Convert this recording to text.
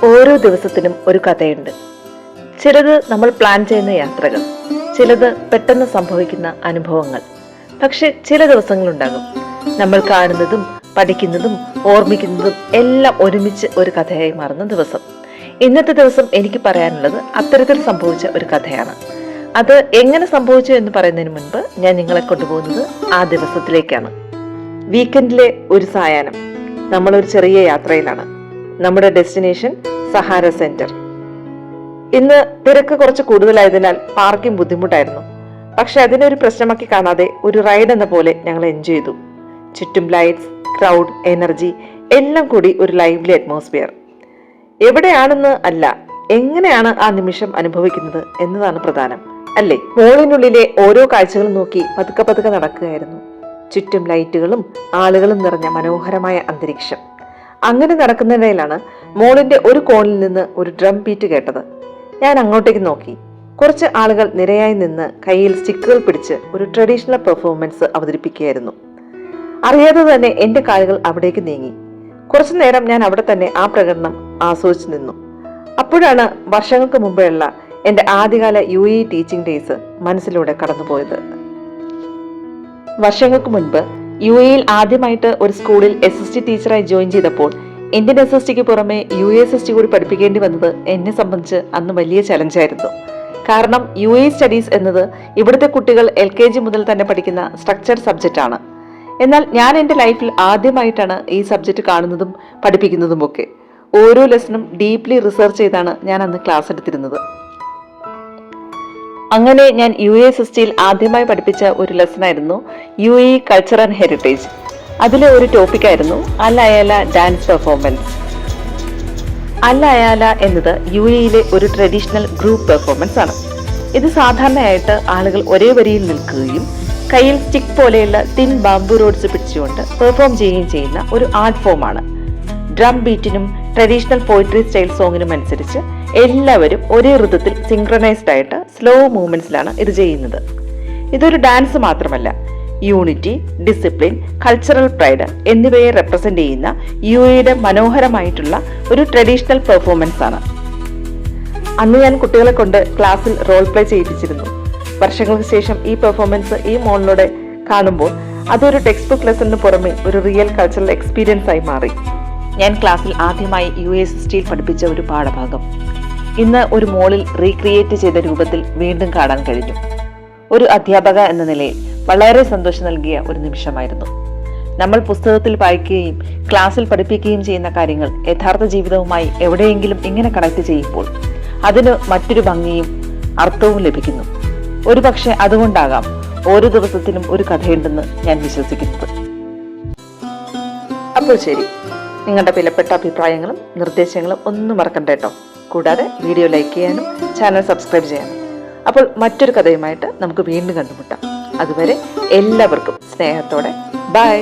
ഓരോ ദിവസത്തിനും ഒരു കഥയുണ്ട്. ചിലത് നമ്മൾ പ്ലാൻ ചെയ്യുന്ന യാത്രകൾ, ചിലത് പെട്ടെന്ന് സംഭവിക്കുന്ന അനുഭവങ്ങൾ. പക്ഷെ ചില ദിവസങ്ങളുണ്ടാകും നമ്മൾ കാണുന്നതും പഠിക്കുന്നതും ഓർമ്മിക്കുന്നതും എല്ലാം ഒരുമിച്ച് ഒരു കഥയായി മാറുന്ന ദിവസം. ഇന്നത്തെ ദിവസം എനിക്ക് പറയാനുള്ളത് അത്തരത്തിൽ സംഭവിച്ച ഒരു കഥയാണ്. അത് എങ്ങനെ സംഭവിച്ചു എന്ന് പറയുന്നതിന് മുൻപ് ഞാൻ നിങ്ങളെ കൊണ്ടുപോകുന്നത് ആ ദിവസത്തിലേക്കാണ്. വീക്കെൻഡിലെ ഒരു സായാഹ്നം. നമ്മളൊരു ചെറിയ യാത്രയിലാണ്. നമ്മുടെ ഡെസ്റ്റിനേഷൻ സഹാര സെന്റർ. ഇന്ന് തിരക്ക് കുറച്ച് കൂടുതലായതിനാൽ പാർക്കിംഗ് ബുദ്ധിമുട്ടായിരുന്നു. പക്ഷെ അതിനൊരു പ്രശ്നമാക്കി കാണാതെ ഒരു റൈഡ് എന്ന പോലെ ഞങ്ങൾ എൻജോയ് ചെയ്തു. ചുറ്റും ലൈറ്റ്സ്, ക്രൗഡ്, എനർജി എല്ലാം കൂടി ഒരു ലൈവ്ലി അറ്റ്മോസ്ഫിയർ. എവിടെയാണെന്ന് അല്ല, എങ്ങനെയാണ് ആ നിമിഷം അനുഭവിക്കുന്നത് എന്നതാണ് പ്രധാനം, അല്ലേ? മോളിനുള്ളിലെ ഓരോ കാഴ്ചകളും നോക്കി പതുക്കെ പതുക്കെ നടക്കുകയായിരുന്നു. ചുറ്റും ലൈറ്റുകളും ആളുകളും നിറഞ്ഞ മനോഹരമായ അന്തരീക്ഷം. അങ്ങനെ നടക്കുന്നതിനിടയിലാണ് മോളിന്റെ ഒരു കോണിൽ നിന്ന് ഒരു ഡ്രം ബീറ്റ് കേട്ടത്. ഞാൻ അങ്ങോട്ടേക്ക് നോക്കി. കുറച്ച് ആളുകൾ നിരയായി നിന്ന് കയ്യിൽ സ്റ്റിക്കുകൾ പിടിച്ച് ഒരു ട്രഡീഷണൽ പെർഫോമൻസ് അവതരിപ്പിക്കുകയായിരുന്നു. അറിയാതെ തന്നെ എന്റെ കാലുകൾ അവിടേക്ക് നീങ്ങി. കുറച്ചു നേരം ഞാൻ അവിടെ തന്നെ ആ പ്രകടനം ആസ്വദിച്ചു നിന്നു. അപ്പോഴാണ് വർഷങ്ങൾക്ക് മുമ്പെയുള്ള എന്റെ ആദ്യകാല UAE ടീച്ചിങ് ഡേയ്സ് മനസ്സിലൂടെ കടന്നുപോയത്. വർഷങ്ങൾക്ക് മുൻപ് UAEയിൽ ആദ്യമായിട്ട് ഒരു സ്കൂളിൽ SST ടീച്ചറായി ജോയിൻ ചെയ്തപ്പോൾ ഇന്ത്യൻ SSTക്ക് പുറമെ UASST കൂടി പഠിപ്പിക്കേണ്ടി വന്നത് എന്നെ സംബന്ധിച്ച് അന്ന് വലിയ ചലഞ്ചായിരുന്നു. കാരണം UAE സ്റ്റഡീസ് എന്നത് ഇവിടുത്തെ കുട്ടികൾ LKG മുതൽ തന്നെ പഠിക്കുന്ന സ്ട്രക്ചർഡ് സബ്ജക്റ്റ് ആണ്. എന്നാൽ ഞാൻ എൻ്റെ ലൈഫിൽ ആദ്യമായിട്ടാണ് ഈ സബ്ജക്റ്റ് കാണുന്നതും പഠിപ്പിക്കുന്നതും ഒക്കെ. ഓരോ ലെസണും ഡീപ്ലി റിസർച്ച് ചെയ്താണ് ഞാൻ അന്ന് ക്ലാസ് എടുത്തിരുന്നത്. അങ്ങനെ ഞാൻ UASSTയിൽ ആദ്യമായി പഠിപ്പിച്ച ഒരു ലെസണായിരുന്നു UAE കൾച്ചർ ആൻഡ് ഹെറിറ്റേജ്. അതിലെ ഒരു ടോപ്പിക്കായിരുന്നു അൽ അയാല ഡാൻസ് പെർഫോമൻസ്. അൽ അയാല എന്നത് UAEയിലെ ഒരു ട്രഡീഷണൽ ഗ്രൂപ്പ് പെർഫോമൻസ് ആണ്. ഇത് സാധാരണയായിട്ട് ആളുകൾ ഒരേ വരിയിൽ നിൽക്കുകയും കയ്യിൽ സ്റ്റിക്ക് പോലെയുള്ള തിൻ ബാംബു റോഡ്സ് പിടിച്ചുകൊണ്ട് പെർഫോം ചെയ്യുകയും ചെയ്യുന്ന ഒരു ആർട്ട് ഫോമാണ്. ഡ്രം ബീറ്റിനും ട്രഡീഷണൽ പോയിട്രി സ്റ്റൈൽ സോങ്ങിനും അനുസരിച്ച് എല്ലാവരും ഒരേ ഋതത്തിൽ സിങ്ക്രണൈസ്ഡ് ആയിട്ട് സ്ലോ മൂവ്മെന്റ്സിലാണ് ഇത് ചെയ്യുന്നത്. ഇതൊരു ഡാൻസ് മാത്രമല്ല, യൂണിറ്റി, ഡിസിപ്ലിൻ, കൾച്ചറൽ പ്രൈഡ് എന്നിവയെ റെപ്രസെന്റ് ചെയ്യുന്ന UAEയുടെ മനോഹരമായിട്ടുള്ള ഒരു ട്രഡീഷണൽ പെർഫോമൻസ് ആണ്. അന്ന് ഞാൻ കുട്ടികളെ കൊണ്ട് ക്ലാസ്സിൽ റോൾ പ്ലേ ചെയ്യിപ്പിച്ചിരുന്നു. വർഷങ്ങൾക്ക് ശേഷം ഈ പെർഫോമൻസ് ഈ മോളിലൂടെ കാണുമ്പോൾ അതൊരു ടെക്സ്റ്റ് ബുക്ക് ലെസണിന് പുറമെ ഒരു റിയൽ കൾച്ചറൽ എക്സ്പീരിയൻസ് ആയി മാറി. ഞാൻ ക്ലാസ്സിൽ ആദ്യമായി UASSTയിൽ പഠിപ്പിച്ച ഒരു പാഠഭാഗം ഇന്ന് ഒരു മോളിൽ റീക്രിയേറ്റ് ചെയ്ത രൂപത്തിൽ വീണ്ടും കാണാൻ കഴിഞ്ഞു. ഒരു അധ്യാപക എന്ന നിലയിൽ വളരെ സന്തോഷം നൽകിയ ഒരു നിമിഷമായിരുന്നു. നമ്മൾ പുസ്തകത്തിൽ വായിക്കുകയും ക്ലാസ്സിൽ പഠിപ്പിക്കുകയും ചെയ്യുന്ന കാര്യങ്ങൾ യഥാർത്ഥ ജീവിതവുമായി എവിടെയെങ്കിലും ഇങ്ങനെ കണക്ട് ചെയ്യുമ്പോൾ അതിന് മറ്റൊരു ഭംഗിയും അർത്ഥവും ലഭിക്കുന്നു. ഒരു പക്ഷെ അതുകൊണ്ടാകാം ഓരോ ദിവസത്തിനും ഒരു കഥയുണ്ടെന്ന് ഞാൻ വിശ്വസിക്കുന്നത്. അപ്പോൾ ശരി, നിങ്ങളുടെ വിലപ്പെട്ട അഭിപ്രായങ്ങളും നിർദ്ദേശങ്ങളും ഒന്നും മറക്കണ്ട കേട്ടോ. കൂടാതെ വീഡിയോ ലൈക്ക് ചെയ്യാനും ചാനൽ സബ്സ്ക്രൈബ് ചെയ്യാനും. അപ്പോൾ മറ്റൊരു കഥയുമായിട്ട് നമുക്ക് വീണ്ടും കണ്ടുമുട്ടാം. അതുവരെ എല്ലാവർക്കും സ്നേഹത്തോടെ ബൈ.